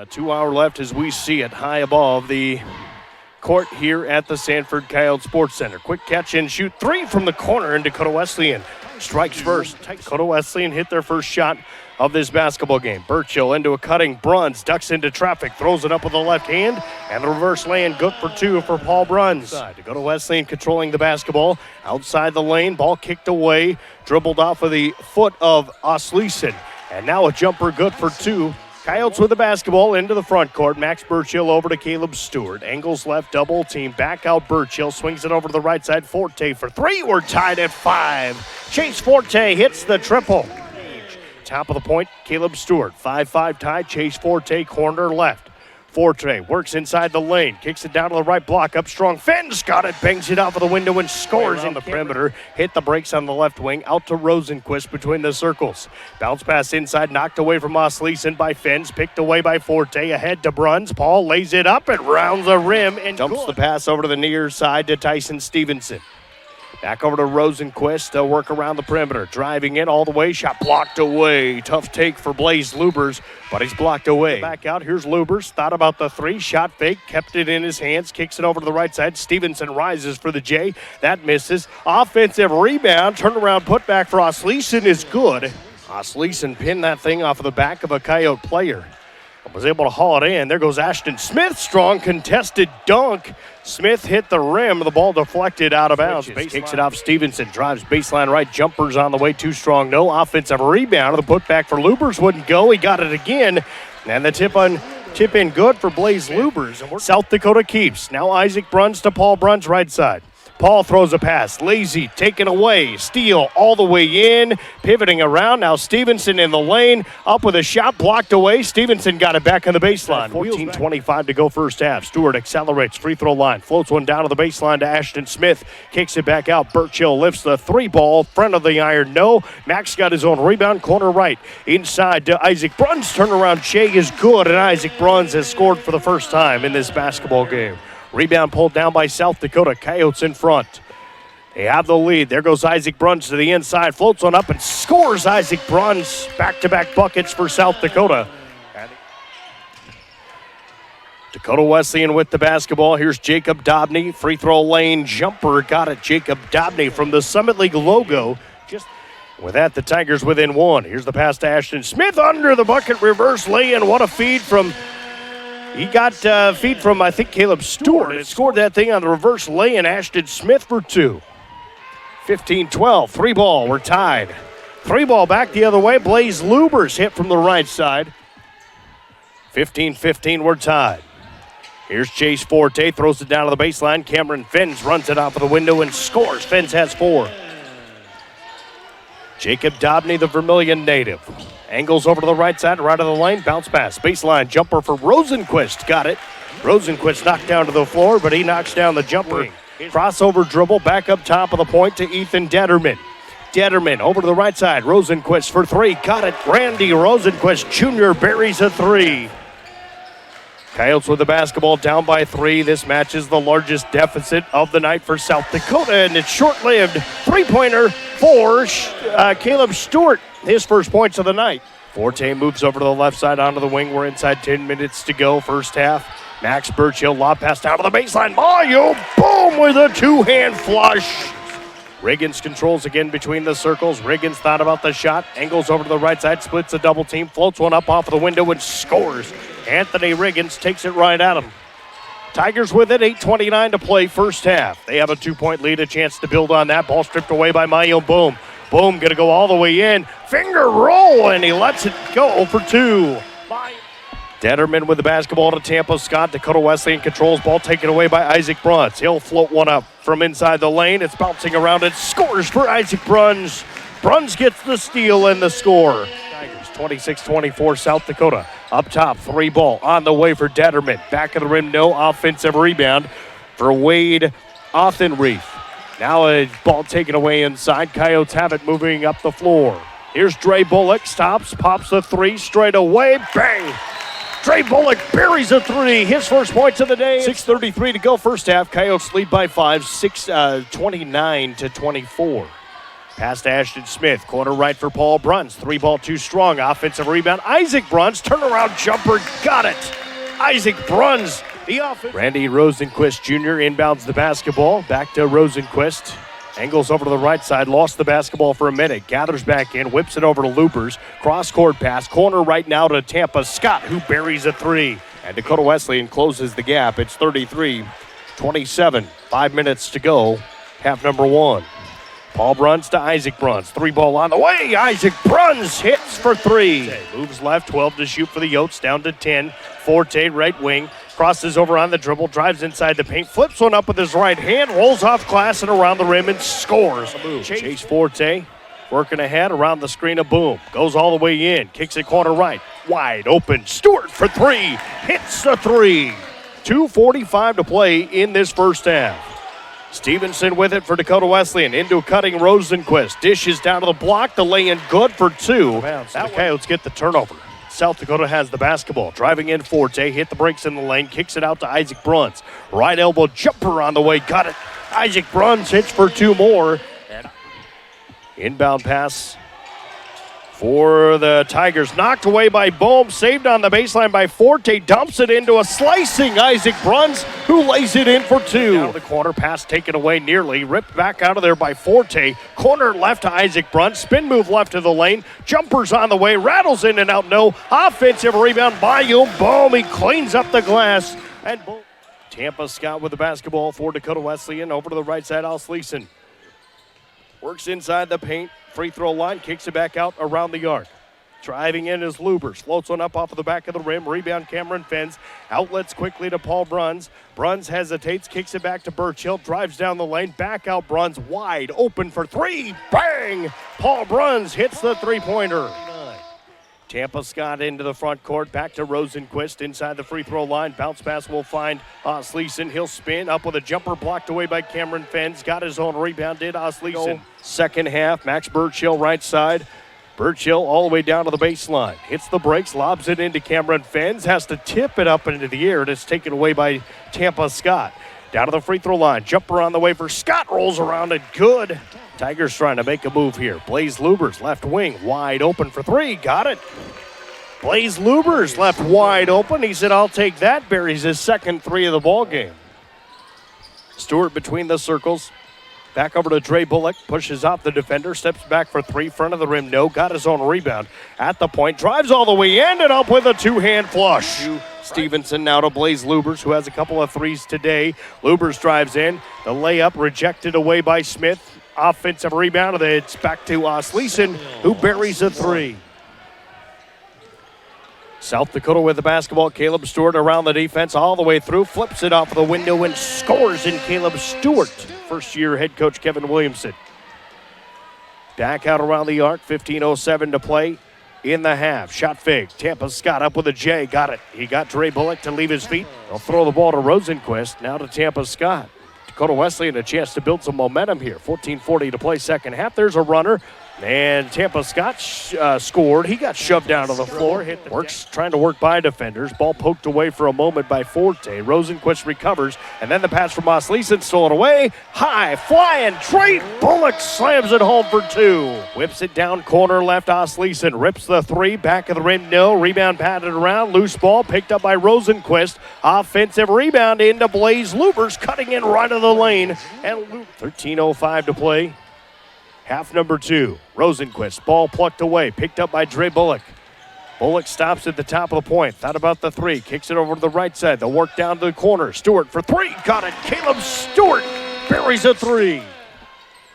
2 hour left as we see it high above the court here at the Sanford Coyote Sports Center. Quick catch and shoot three from the corner, and Dakota Wesleyan strikes first. Dakota Wesleyan hit their first shot of this basketball game. Burchill into a cutting. Bruns ducks into traffic, throws it up with the left hand, and the reverse lay-in good for two for Paul Bruns. Dakota Wesleyan controlling the basketball outside the lane. Ball kicked away, dribbled off of the foot of Wesleyan, and now a jumper good for two. Coyotes with the basketball into the front court. Max Burchill over to Caleb Stewart. Angles left, double team. Back out Burchill. Swings it over to the right side. Forte for three. We're tied at 5. Chase Forte hits the triple. Top of the point, Caleb Stewart. 5-5 tie. Chase Forte, corner left. Forte works inside the lane. Kicks it down to the right block. Up strong. Fens got it. Bangs it out of the window and scores on the perimeter. Hit the brakes on the left wing. Out to Rosenquist between the circles. Bounce pass inside. Knocked away from Wesleyan by Fens. Picked away by Forte. Ahead to Bruns. Paul lays it up and rounds the rim and dumps the pass over to the near side to Tyson Stevenson. Back over to Rosenquist. They'll work around the perimeter. Driving in all the way. Shot blocked away. Tough take for Blaze Lubers, but he's blocked away. Back out. Here's Lubers. Thought about the three. Shot fake. Kept it in his hands. Kicks it over to the right side. Stevenson rises for the J. That misses. Offensive rebound. Turnaround putback for Wesleyan is good. Wesleyan pinned that thing off of the back of a Coyote player. Was able to haul it in. There goes Ashton Smith. Strong contested dunk. Smith hit the rim. The ball deflected out of bounds. Kicks it off Stevenson. Drives baseline right. Jumpers on the way. Too strong. No offensive rebound. The putback for Lubers wouldn't go. He got it again. And the tip in good for Blaze Lubers. South Dakota keeps. Now Isaac Bruns to Paul Bruns right side. Paul throws a pass. Lazy, taken away. Steal all the way in. Pivoting around. Now Stevenson in the lane. Up with a shot. Blocked away. Stevenson got it back on the baseline. 14:25 to go first half. Stewart accelerates. Free throw line. Floats one down to the baseline to Ashton Smith. Kicks it back out. Burchill lifts the three ball. Front of the iron. No. Max got his own rebound. Corner right. Inside to Isaac Bruns. Turnaround. Jay is good. And Isaac Bruns has scored for the first time in this basketball game. Rebound pulled down by South Dakota. Coyotes in front. They have the lead. There goes Isaac Bruns to the inside. Floats on up and scores Isaac Bruns. Back-to-back buckets for South Dakota. Dakota Wesleyan with the basketball. Here's Jacob Dobney. Free throw lane jumper. Got it. Jacob Dobney from the Summit League logo. With that, the Tigers within one. Here's the pass to Ashton Smith. Under the bucket. Reverse lay-in. What a feed from... He got feed from, I think, Caleb Stewart. It scored that thing on the reverse lay-in. Ashton Smith for two. 15-12. Three ball. We're tied. Three ball back the other way. Blaze Lubers hit from the right side. 15-15. We're tied. Here's Chase Forte. Throws it down to the baseline. Cameron Fens runs it off of the window and scores. Fens has four. Jacob Dobney, the Vermilion native. Angles over to the right side, right of the lane. Bounce pass. Baseline jumper for Rosenquist. Got it. Rosenquist knocked down to the floor, but he knocks down the jumper. Crossover dribble back up top of the point to Ethan Detterman. Detterman over to the right side. Rosenquist for three. Got it. Randy Rosenquist Jr. buries a three. Coyotes with the basketball down by three. This match is the largest deficit of the night for South Dakota, and it's short-lived. Three-pointer for Caleb Stewart, his first points of the night. Forte moves over to the left side onto the wing. We're inside 10 minutes to go, first half. Max Burchill, lob pass down to the baseline. Mario, boom, with a two-hand flush. Riggins controls again between the circles. Riggins thought about the shot. Angles over to the right side, splits a double team, floats one up off of the window and scores. Anthony Riggins takes it right at him. Tigers with it, 8:29 to play first half. They have a 2-point lead, a chance to build on that. Ball stripped away by Mayo Boom. Boom, gonna go all the way in. Finger roll, and he lets it go for two. Detterman with the basketball to Tampa Scott. Dakota Wesleyan controls, ball taken away by Isaac Bruns. He'll float one up from inside the lane. It's bouncing around and scores for Isaac Bruns. Bruns gets the steal and the score. Tigers 26-24 South Dakota. Up top, three ball on the way for Detterman. Back of the rim, no offensive rebound for Wade Othenreef. Now a ball taken away inside. Coyotes have it moving up the floor. Here's Dre Bullock. Stops, pops the three straight away. Bang! Dre Bullock buries a three. His first points of the day. 6:33 to go first half. Coyotes lead by 5, 29-24. Pass to Ashton Smith. Corner right for Paul Bruns. 3-ball too strong. Offensive rebound. Isaac Bruns. Turnaround jumper. Got it. Isaac Bruns. The offense. Randy Rosenquist Jr. inbounds the basketball. Back to Rosenquist. Angles over to the right side. Lost the basketball for a minute. Gathers back in. Whips it over to Loopers. Cross-court pass. Corner right now to Tampa Scott, who buries a three. And Dakota Wesleyan closes the gap. It's 33-27. 5 minutes to go. Half number one. Paul Bruns to Isaac Bruns. 3-ball on the way. Isaac Bruns hits for three. Moves left. 12 to shoot for the Yotes. Down to 10. Forte, right wing. Crosses over on the dribble. Drives inside the paint. Flips one up with his right hand. Rolls off glass and around the rim and scores. Chase Forte working ahead around the screen of Boom. Goes all the way in. Kicks it corner right. Wide open. Stewart for three. Hits the three. 2:45 to play in this first half. Stevenson with it for Dakota Wesleyan. Into cutting Rosenquist. Dishes down to the block. The lay-in good for two. The Coyotes get the turnover. South Dakota has the basketball. Driving in Forte. Hit the brakes in the lane. Kicks it out to Isaac Bruns. Right elbow jumper on the way. Got it. Isaac Bruns hits for two more. Inbound pass for the Tigers. Knocked away by Bohm. Saved on the baseline by Forte. Dumps it into a slicing Isaac Bruns, who lays it in for two. Down to the corner. Pass taken away nearly. Ripped back out of there by Forte. Corner left to Isaac Bruns. Spin move left to the lane. Jumpers on the way. Rattles in and out. No. Offensive rebound by Bohm. He cleans up the glass. And Bohm. Tampa Scott with the basketball for Dakota Wesleyan. Over to the right side. Osleson works inside the paint. Free throw line, kicks it back out around the arc. Driving in is Lubers. Floats one up off of the back of the rim. Rebound Cameron Fens. Outlets quickly to Paul Bruns. Bruns hesitates, kicks it back to Birchill. Drives down the lane. Back out Bruns. Wide open for three. Bang! Paul Bruns hits the three-pointer. Tampa Scott into the front court. Back to Rosenquist inside the free throw line. Bounce pass will find Osleson. He'll spin up with a jumper blocked away by Cameron Fens. Got his own rebound, did Osleson. Second half, Max Birchill right side. Birchill all the way down to the baseline. Hits the brakes, lobs it into Cameron Fens. Has to tip it up into the air. And it's taken away by Tampa Scott. Down to the free throw line. Jumper on the way for Scott. Rolls around it. Good. Tigers trying to make a move here. Blaze Lubers, left wing, wide open for three. Got it. Blaze Lubers left wide open. He said, I'll take that. Buries his second three of the ball game. Stewart between the circles. Back over to Dre Bullock. Pushes off the defender. Steps back for three. Front of the rim, no. Got his own rebound. At the point. Drives all the way in and up with a two-hand flush. Stevenson now to Blaze Lubers, who has a couple of threes today. Lubers drives in. The layup rejected away by Smith. Offensive rebound, and it's back to Osleson, who buries a three. South Dakota with the basketball. Caleb Stewart around the defense all the way through. Flips it off the window and scores in Caleb Stewart. First-year head coach Kevin Williamson. Back out around the arc. 15:07 to play in the half. Shot fake. Tampa Scott up with a J. Got it. He got Dre Bullock to leave his feet. They'll throw the ball to Rosenquist. Now to Tampa Scott. Dakota Wesleyan a chance to build some momentum here. 14:40 to play second half. There's a runner. And Tampa Scott scored. He got shoved down to the floor. Trying to work by defenders. Ball poked away for a moment by Forte. Rosenquist recovers. And then the pass from Osleson stolen away. High flying. Dre Bullock slams it home for two. Whips it down corner left. Osleson rips the three. Back of the rim, no. Rebound patted around. Loose ball picked up by Rosenquist. Offensive rebound into Blaze Lubers. Cutting in right of the lane. And 13:05 to play. Half number two. Rosenquist. Ball plucked away. Picked up by Dre Bullock. Bullock stops at the top of the point. Thought about the three. Kicks it over to the right side. They'll work down to the corner. Stewart for three. Got it. Caleb Stewart buries a three.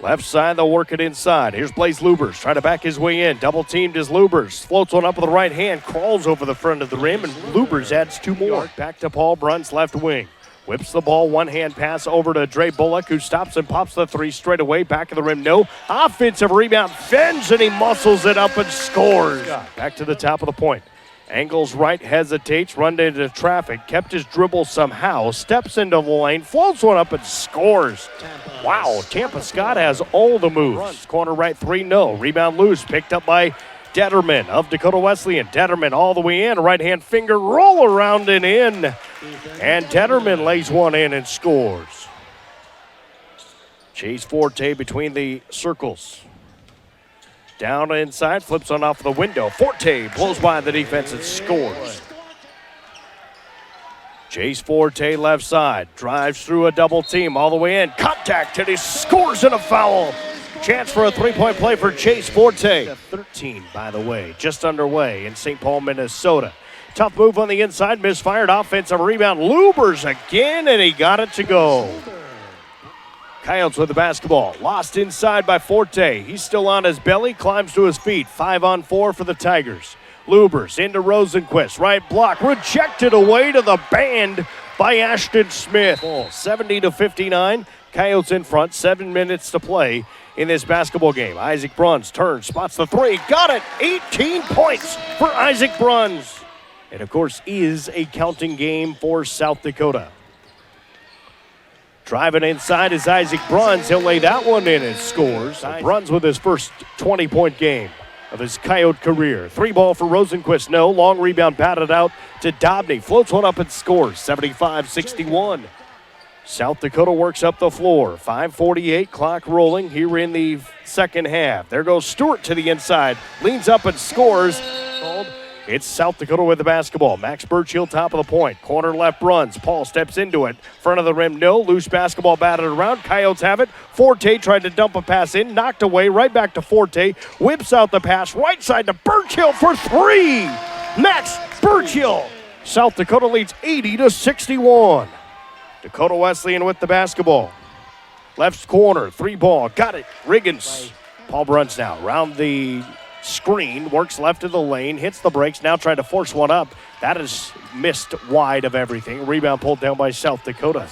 Left side, they'll work it inside. Here's Blaze Lubers. Trying to back his way in. Double teamed is Lubers. Floats one up with the right hand. Crawls over the front of the rim. And Lubers adds two more. Back to Paul Bruns, left wing. Whips the ball, one-hand pass over to Dre Bullock, who stops and pops the three straight away. Back of the rim, no. Offensive rebound, Fens, and he muscles it up and scores. Back to the top of the point. Angles right, hesitates, run into traffic, kept his dribble somehow, steps into the lane, floats one up and scores. Wow, Tampa Scott has all the moves. Corner right, three, no. Rebound loose, picked up by Detterman of Dakota Wesleyan. Detterman all the way in, right-hand finger roll around and in. And Detterman lays one in and scores. Chase Forte between the circles. Down inside, flips on off the window. Forte blows by the defense and scores. Chase Forte left side, drives through a double team all the way in. Contact, and he scores in a foul. Chance for a three-point play for Chase Forte. 13, by the way, just underway in St. Paul, Minnesota. Tough move on the inside, misfired offensive rebound. Lubers again, and he got it to go. Coyotes with the basketball. Lost inside by Forte. He's still on his belly, climbs to his feet. 5-on-4 for the Tigers. Lubers into Rosenquist. Right block, rejected away to the band by Ashton Smith. 70-59. Coyotes in front, 7 minutes to play in this basketball game. Isaac Bruns turns, spots the three, got it! 18 points for Isaac Bruns. And of course, is a counting game for South Dakota. Driving inside is Isaac Bruns. He'll lay that one in and scores. Bruns with his first 20-point game of his Coyote career. 3-ball for Rosenquist. No. Long rebound batted out to Dobney. Floats one up and scores. 75-61. South Dakota works up the floor. 5:48, clock rolling here in the second half. There goes Stewart to the inside. Leans up and scores. It's South Dakota with the basketball. Max Burchill, top of the point. Corner left runs. Paul steps into it. Front of the rim, no. Loose basketball batted around. Coyotes have it. Forte tried to dump a pass in. Knocked away. Right back to Forte. Whips out the pass. Right side to Burchill for three. Max Burchill. South Dakota leads 80-61. Dakota Wesleyan with the basketball. Left corner. 3-ball. Got it. Riggins. Paul Bruns now. Round the screen, works left of the lane, hits the brakes, now trying to force one up. That is missed wide of everything. Rebound pulled down by South Dakota.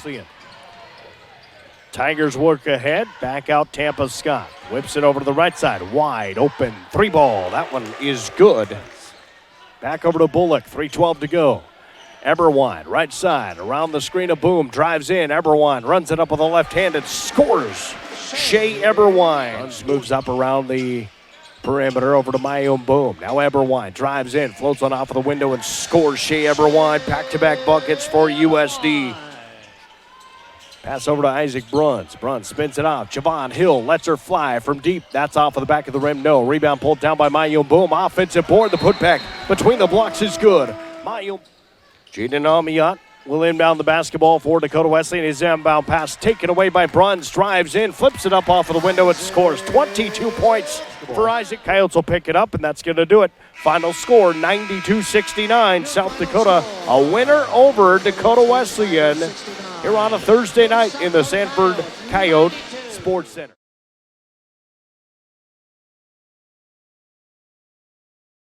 Tigers work ahead, back out Tampa Scott. Whips it over to the right side, wide open, 3-ball. That one is good. Back over to Bullock, 3:12 to go. Eberwine, right side, around the screen of Boom, drives in. Eberwine runs it up with the left hand and scores. Shea Eberwine moves up around the perimeter over to Mayum Boom. Now Eberwine drives in, floats on off of the window and scores. Shea Eberwine, back-to-back buckets for USD. Pass over to Isaac Bruns. Bruns spins it off. Javon Hill lets her fly from deep. That's off of the back of the rim. No. Rebound pulled down by Mayum Boom. Offensive board. The putback between the blocks is good. Mayum. Jaden Amiot will inbound the basketball for Dakota Wesleyan. His inbound pass taken away by Bruns. Drives in, flips it up off of the window and scores. 22 points for Isaac. Coyotes will pick it up, and that's going to do it. Final score, 92-69. South Dakota, a winner over Dakota Wesleyan here on a Thursday night in the Sanford Coyote Sports Center.